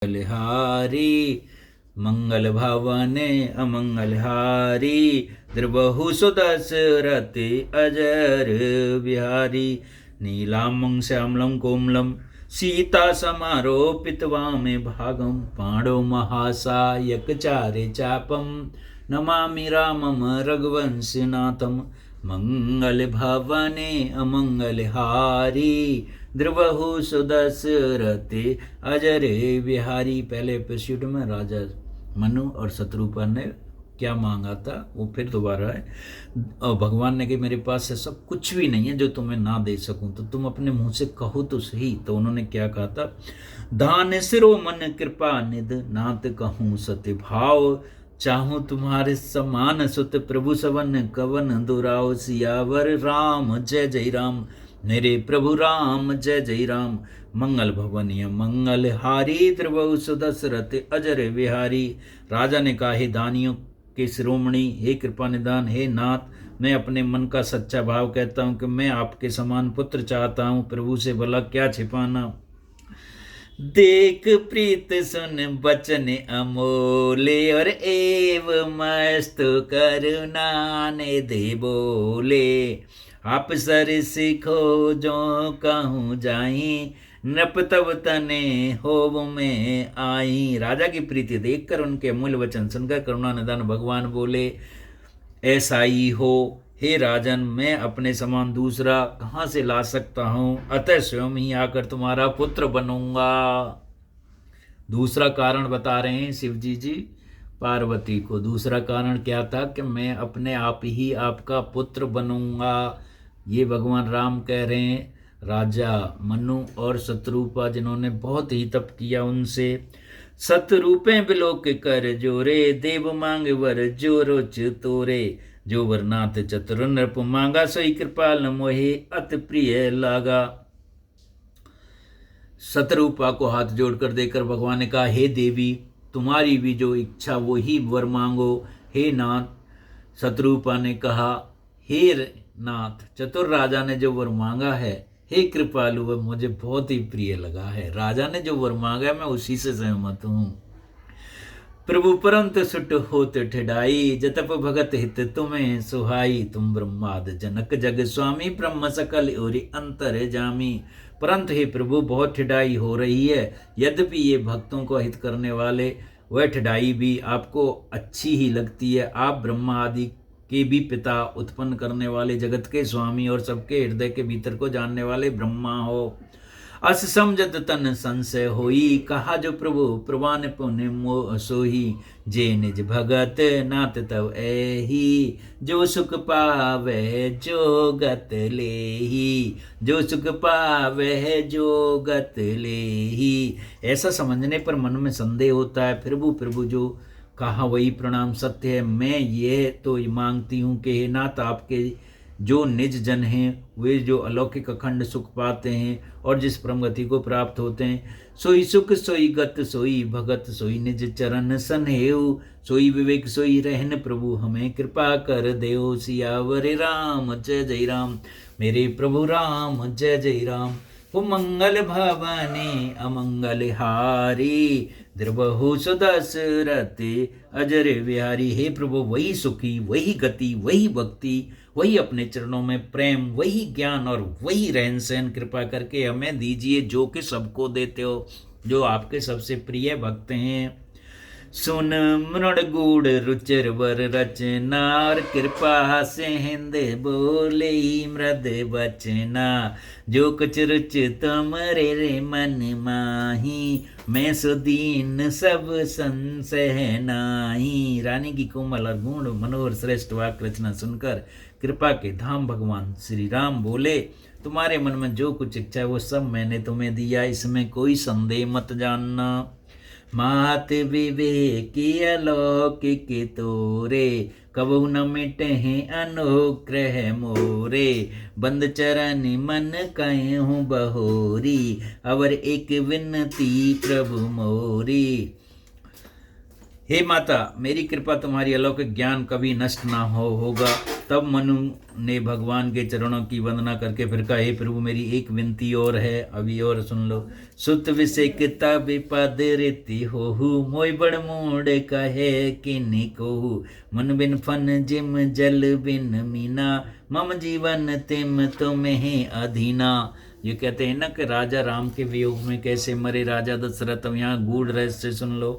मंगलहारी मंगल भवने अमंगलहारी द्रवहु सुदशरथ अजर बिहारी नीलामं श्यामलं कोमलं सीता समारोपित वामे भागं पांडव महासायक चारे चापम नमामि रामम रघुवंशनाथम मंगल भवने अमंगलहारी द्रवहु सुदशरथ अजर बिहारी। पहले एपिसोड में राजा मनु और शत्रुपा ने क्या मांगा था वो फिर दोबारा है। और भगवान ने कि मेरे पास ऐसा कुछ भी नहीं है जो तुम्हें ना दे सकूं, तो तुम अपने मुंह से कहो तो सही। तो उन्होंने क्या कहा था, दान सिरो मन कृपा निध नाथ कहूँ सत्य भाव, चाहूं तुम्हारे समान सुत प्रभु सवन कवन दुराव। सियावर राम जय जय राम, मेरे प्रभु राम जय जय राम। मंगल भवनीय मंगल हारी द्रवहु सुदशरथ अजर बिहारी। राजा ने कहा, हे दानियों के शिरोमणि, हे कृपा निदान, हे नाथ, मैं अपने मन का सच्चा भाव कहता हूँ कि मैं आपके समान पुत्र चाहता हूँ। प्रभु से भला क्या छिपाना। देख प्रीत सुन बचन अमोले, और एव मस्त करुणा ने दे बोले। आप सर सिखो जो कहूँ जाई, नृप तब तने होव में आई। राजा की प्रीति देखकर, उनके अमूल्य वचन सुनकर करुणा निदान भगवान बोले, ऐसा ही हो हे राजन, मैं अपने समान दूसरा कहाँ से ला सकता हूँ, अतः स्वयं ही आकर तुम्हारा पुत्र बनूंगा। दूसरा कारण बता रहे हैं शिव जी पार्वती को। दूसरा कारण क्या था कि मैं अपने आप ही आपका पुत्र बनूंगा। ये भगवान राम कह रहे हैं राजा मनु और शत्रुपा, जिन्होंने बहुत ही तप किया, उनसे। सतरूपे बिलोक कर जोरे, देव मांग वर जो रोच तोरे। जो वरनाथ चतुर नृप मांगा, सोई कृपाल मोहे अति प्रिय लागा। शत्रुपा को हाथ जोड़कर देकर भगवान ने कहा, हे देवी, तुम्हारी भी जो इच्छा वो ही वर मांगो। हे नाथ, शत्रुपा ने कहा, हे नाथ, चतुर राजा ने जो वर मांगा है, हे कृपालु, वह मुझे बहुत ही प्रिय लगा है। राजा ने जो वर मांगा है मैं उसी से सहमत हूँ। प्रभु परंत सुट होत ठिडाई, जतप भगत हित तुम्हें सुहाई। तुम ब्रह्माद जनक जग स्वामी, ब्रह्म सकल ओरि अंतर जामी। परंतु हे प्रभु, बहुत ठिडाई हो रही है। यद्यपि ये भक्तों को हित करने वाले, वह ठिडाई भी आपको अच्छी ही लगती है। आप ब्रह्मा आदि के भी पिता, उत्पन्न करने वाले, जगत के स्वामी और सबके हृदय के भीतर को जानने वाले ब्रह्मा हो। अस समझत तन संशय होई, कहा जो प्रभु प्रवान पुण्य मोह सोही। जे निज भगत नाथ तव एही, जो सुख पावे जो गत लेही। जो सुख पावे जो गत लेही। ऐसा समझने पर मन में संदेह होता है, प्रभु प्रभु जो कहा वही प्रणाम सत्य है। मैं ये तो मांगती हूँ कि हे नाथ, आपके जो निज जन हैं, वे जो अलौकिक अखंड सुख पाते हैं और जिस परम गति को प्राप्त होते हैं, सोई सुख सोई गत सोई भगत, सोई निज चरण सन्हेऊ। सोई विवेक सोई रहन, प्रभु हमें कृपा कर देओ। सियावर राम जय जय राम, मेरे प्रभु राम जय जय राम। हो मंगल भवने अमंगल हारी, द्रवहु सुदशरथ अजर बिहारी। हे प्रभु, वही सुखी, वही गति, वही भक्ति, वही अपने चरणों में प्रेम, वही ज्ञान और वही रहन सहन कृपा करके हमें दीजिए, जो कि सबको देते हो, जो आपके सबसे प्रिय भक्त हैं। सुन मृण गूढ़ रुचिर वर रचना, और कृपा से हिंद बोले ही मृद बचना। जो कुछ रुच तुमरे रे मन माही, मैं सुदीन सब संशय नाही। रानी की कोमल और गुण मनोहर श्रेष्ठ वाक्य रचना सुनकर कृपा के धाम भगवान श्री राम बोले, तुम्हारे मन में जो कुछ इच्छा है वो सब मैंने तुम्हें दिया, इसमें कोई संदेह मत जानना। मात विवेकी अलौकिक तोरे, कबहु न मिटे हैं अनुग्रह मोरे। बंद चरण मन कहूँ बहोरी, अवर एक विनती प्रभु मोरी। हे माता, मेरी कृपा तुम्हारी अलौकिक ज्ञान कभी नष्ट ना होगा। तब मनु ने भगवान के चरणों की वंदना करके फिर कहा, हे प्रभु, मेरी एक विनती और है, अभी और सुन लो। सुत विषेक तब पद रीति होहु, मोय बड़ मूड कहे किन्हीं कोहु। मन बिन फन जिम जल बिन मीना, मम जीवन तिम तुम्हें अधीना। ये कहते हैं ना कि राजा राम के वियोग में कैसे मरे राजा दशरथ। अब यहाँ गूढ़ रहस्य सुन लो।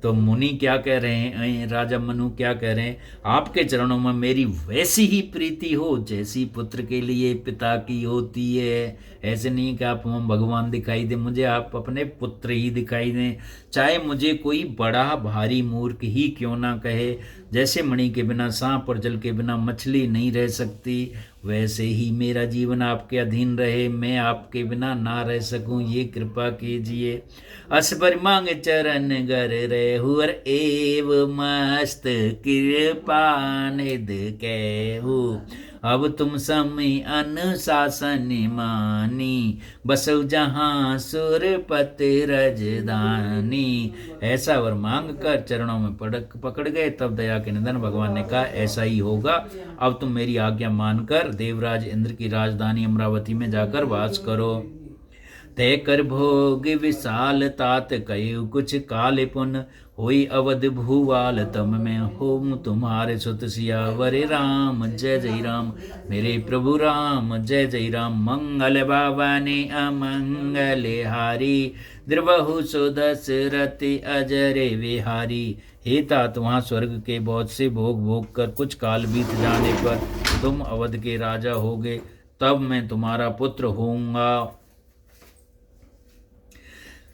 तो मुनि क्या कह रहे हैं, राजा मनु क्या कह रहे हैं, आपके चरणों में मेरी वैसी ही प्रीति हो जैसी पुत्र के लिए पिता की होती है। ऐसे नहीं कि आप हम भगवान दिखाई दे, मुझे आप अपने पुत्र ही दिखाई दें, चाहे मुझे कोई बड़ा भारी मूर्ख ही क्यों ना कहे। जैसे मणि के बिना सांप और जल के बिना मछली नहीं रह सकती, वैसे ही मेरा जीवन आपके अधीन रहे, मैं आपके बिना ना रह सकूं, ये कृपा कीजिए। अस पर मांग चरण गर रेहुर एव मस्त कृपा निध कहू। अब तुम समय अनुशासन मानी, बसु जहाँ सुरपति रजधानी। ऐसा वर मांग कर चरणों में पकड़ गए। तब दया के निधन भगवान ने कहा, ऐसा ही होगा। अब तुम मेरी आज्ञा मानकर देवराज इंद्र की राजधानी अमरावती में जाकर वास करो। तय कर भोग विशाल तात कयु कुछ काल पुन, होई अवध भूवाल तम में होम तुम्हारे सुत सियावर राम। जय जय राम मेरे प्रभु राम, जय जय राम। मंगल भवानी अमंगल हारी, द्रवहु सुदशरथ अजर विहारी। हे तात, वहाँ स्वर्ग के बहुत से भोग कर कुछ काल बीत जाने पर तुम अवध के राजा होगे, तब मैं तुम्हारा पुत्र होऊंगा।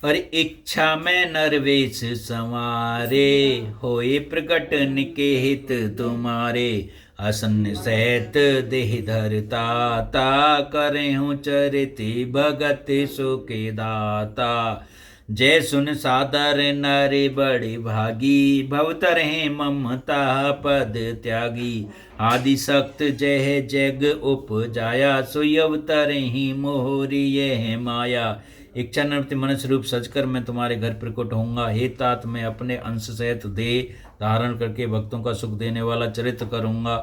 और इच्छा में नरवेश संवारे, होए प्रकट निकेहित तुम्हारे। आसन सहित देह धरता, ता करे हूँ चरिति भगत सुके दाता। जय सुन सादर नर बड़े भागी, भवतरहे ममता पद त्यागी। आदि सक्त जय जग उपजाया, सोई अवतरहि मोहरी यह माया। इच्छा निवृत्ति मनुष्य रूप सजकर मैं तुम्हारे घर प्रकट होऊंगा। हे तात, मैं अपने अंश सहित देह धारण करके भक्तों का सुख देने वाला चरित्र करूंगा।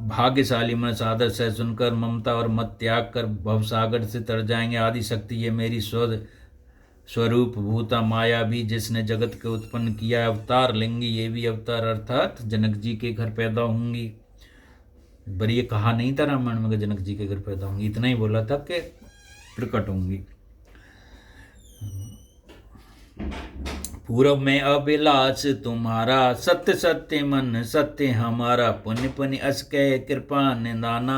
भाग्यशाली मनुष्य आदर से सुनकर ममता और मत त्याग कर भवसागर से तर जाएंगे। आदि शक्ति ये मेरी स्वरूप भूता माया भी, जिसने जगत को उत्पन्न किया, अवतार लेंगी। ये भी अवतार अर्थात जनक जी के घर पैदा होंगी। पर ये कहा नहीं था रामायण में जनक जी के घर पैदा होंगी, इतना ही बोला था कि प्रकट होंगी। पूर्व में अभिलाष तुम्हारा, सत्य सत्य मन सत्य हमारा। पुण्य पुण्य अस कह कृपा निदाना,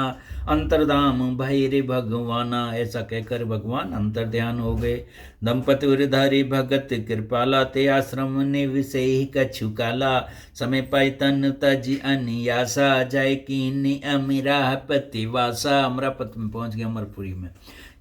अंतर्धाम भैर भगवाना। ऐसा कहकर भगवान अंतर ध्यान हो गए। दंपति उरधारी भगत कृपाला, ते आश्रम ने विषय कछु काला। समय पाई तन तज अनियासा, जाय कीनी अमरापति वासा। अमरापत में पहुंच गए, अमरपुरी में।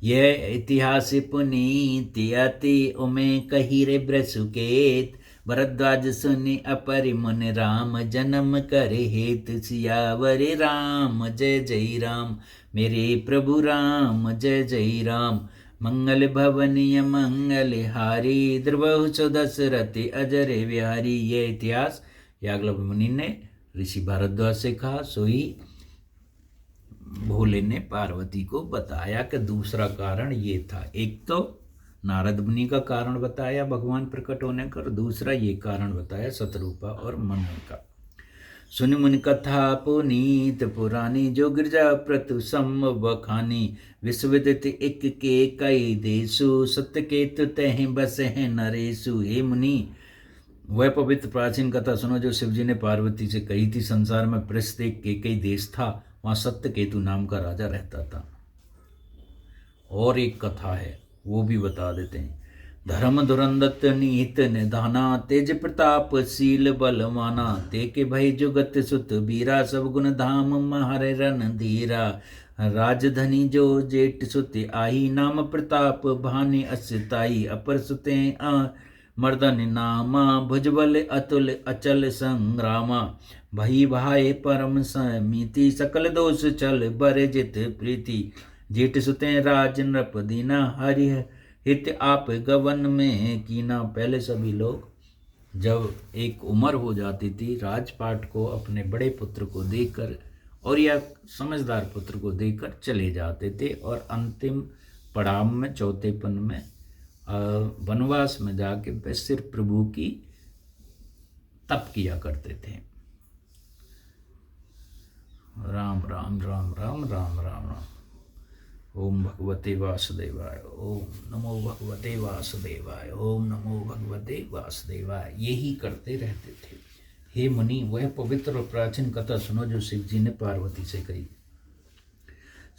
यह इतिहास पुनीत अति उमे कही रे ब्रसुकेत। भरद्वाज सुनि अपरि मुन राम, जन्म कर हेत सियावर राम। जय जय राम मेरे प्रभु राम, जय जय राम। मंगल भवनीय मंगल हारी, द्रवहु सुदशरथ अजर विहारी। ये इतिहास याज्ञवल्क्य मुनि ने ऋषि भारद्वाज से कहा। सोई भोले ने पार्वती को बताया कि दूसरा कारण ये था। एक तो नारद मुनि का कारण बताया भगवान प्रकट होने का, और दूसरा ये कारण बताया शतरूपा और मनु का। सुन मुनि कथा पुनीत पुरानी, जो गिरजा प्रतु सम बखानी। विश्वविदित एक के कई देशु, सत्य के तह बस है नरेशु। हे मुनि, वह पवित्र प्राचीन कथा सुनो जो शिवजी ने पार्वती से कही थी। संसार में प्रसिद्ध एक केकई देश था, वहाँ सत्य केतु नाम का राजा रहता था। और एक कथा है, वो भी बता देते हैं। धर्म धुरंदत नीत निधाना, तेज प्रताप शील बलवाना। ते के भय जुगत सुत बीरा, सब गुण धाम महर रन धीरा। राजधनी जो जेठ सुत आई, नाम प्रताप भानि असताई। अपर सुते मर्दन नामा, भुजबल अतुल अचल संग्रामा। भई भाई परम समीति, सकल दोष चल बर जित प्रीति। जेठ सुते राज नृप दीना, हरि हित आप गवन में कीना। पहले सभी लोग जब एक उम्र हो जाती थी, राजपाट को अपने बड़े पुत्र को देकर और या समझदार पुत्र को देकर चले जाते थे और अंतिम पड़ाव में चौथेपन में वनवास में जाके वे सिर्फ प्रभु की तप किया करते थे। राम राम राम राम राम राम राम। ओम भगवते वासुदेवाय, ओम नमो भगवते वासुदेवाय, ओम नमो भगवते वासुदेवाय। यही करते रहते थे। हे मुनि, वह पवित्र और प्राचीन कथा सुनो जो शिव जी ने पार्वती से कही।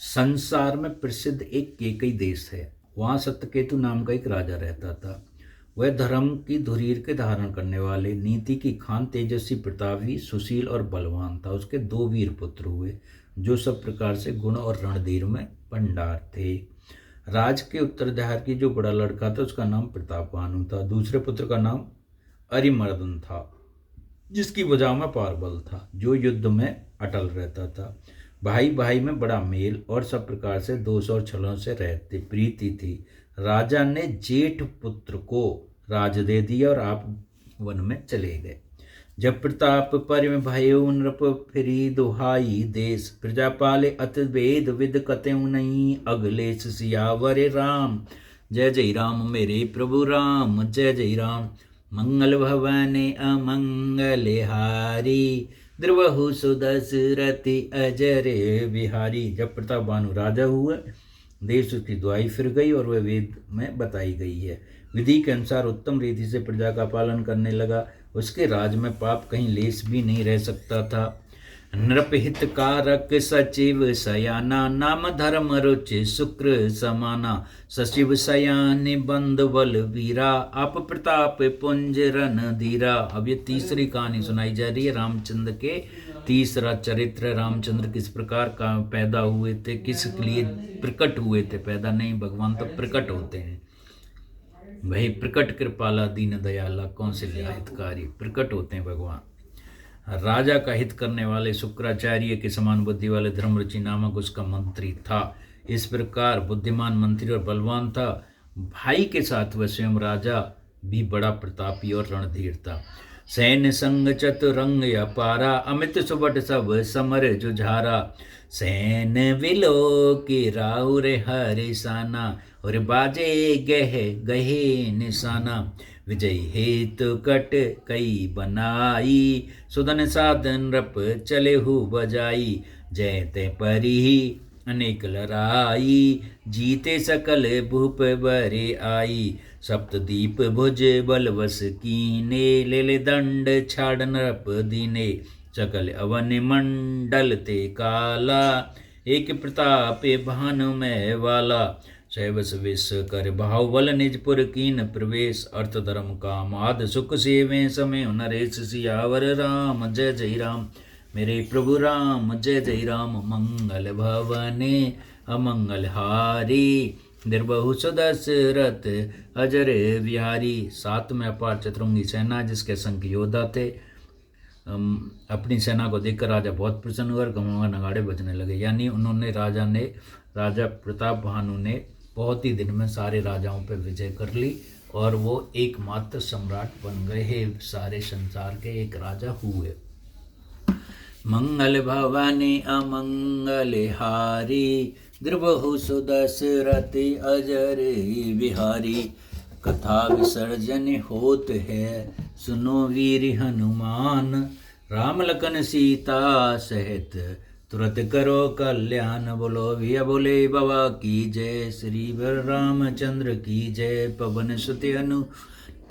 संसार में प्रसिद्ध एक केकई देश है। वहाँ सत्यकेतु नाम का एक राजा रहता था। वह धर्म की धुरीर के धारण करने वाले, नीति की खान, तेजस्वी, प्रतापी, सुशील और बलवान था। उसके 2 वीर पुत्र हुए जो सब प्रकार से गुण और रणधीर में भंडार थे। राज के उत्तराधिकारी की जो बड़ा लड़का था उसका नाम प्रतापभानु था। दूसरे पुत्र का नाम अरिमर्दन था जिसकी भुजाओं में पारबल था, जो युद्ध में अटल रहता था। भाई भाई में बड़ा मेल और सब प्रकार से दोष और छलों से रहते प्रीति थी। राजा ने जेठ पुत्र को राज दे दिया और आप वन में चले गए। जब प्रताप पर भयो नृप फिरी दुहाई देश, प्रजापाले अत वेद विद कतेऊ नहीं अगलेश सियावर राम। जय जय राम मेरे प्रभु राम, जय जय राम। मंगल भवने अमंगल हारी, द्रवहु सुदशरथि अजर बिहारी। जब प्रतापभानु राजा हुए, देश उसकी दुआई फिर गई और वह वेद में बताई गई है। विधि के अनुसार उत्तम रीति से प्रजा का पालन करने लगा। उसके राज में पाप कहीं लेस भी नहीं रह सकता था। नृपहित कारक सचिव सयाना, नाम धर्म रुचि शुक्र समाना। सचिव सयान बंद बल वीरा, आप प्रताप पुंज रन धीरा। अब ये तीसरी कहानी सुनाई जा रही है रामचंद्र के। तीसरा चरित्र, रामचंद्र किस प्रकार का पैदा हुए थे, किस लिए प्रकट हुए थे। पैदा नहीं, भगवान तो प्रकट होते हैं। वही प्रकट कृपाला दीन दयाला कौशल्या हितकारी, प्रकट होते हैं भगवान। राजा का हित करने वाले शुक्राचार्य के समान बुद्धि वाले धर्मरुचि नामक उसका मंत्री था। इस प्रकार बुद्धिमान मंत्री और बलवान था। भाई के साथ वह स्वयं राजा भी बड़ा प्रतापी और रणधीर था। सैन्य संग चतुरंग अपारा, अमित सुबट सब समर जुझारा। सैन विलो के राहुर हरिसाना, और बाजे गहे निशाना। विजय हेतु कट कई बनाई, सुदन साधन रप चले हु बजाई। जय ते परी अनेक लड़ाई, जीते सकल भूप बरे आई। सप्तदीप भुज बलवस कीने, ले दंड छाड़ नृप दीने। सकल अवन मंडल ते काला, एक प्रताप भानु में वाला। सहवस विष कर भाव बल निजपुर कीन प्रवेश। अर्थ धर्म काम आद सुख सेवे समय नरेश। सियावर राम, जय जय राम मेरे प्रभु राम, जय जय राम। मंगल भवने अमंगल हारी, निर्बहु सुदशरथ अजर बिहारी। साथ में अपार चतुरंगी सेना जिसके संग योद्धा थे। अपनी सेना को देखकर राजा बहुत प्रसन्न हुआ, गंगा नगाड़े बजने लगे। यानी राजा प्रतापभानु ने बहुत ही दिन में सारे राजाओं पर विजय कर ली और वो एकमात्र सम्राट बन गए। सारे संसार के एक राजा हुए। मंगल भवने अमंगल हारी, द्रवहु सुदशरथ अजर बिहारी। कथा विसर्जन होत है, सुनो वीर हनुमान। राम लखन सीता सहित तुरंत करो कल्याण। बोलो भैया बोले बाबा की जय, श्री रामचंद्र की जय, पवन सुत अनु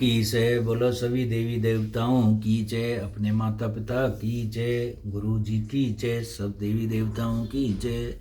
की जय। बोलो सभी देवी देवताओं की जय, अपने माता पिता की जय, गुरु जी की जय, सब देवी देवताओं की जय।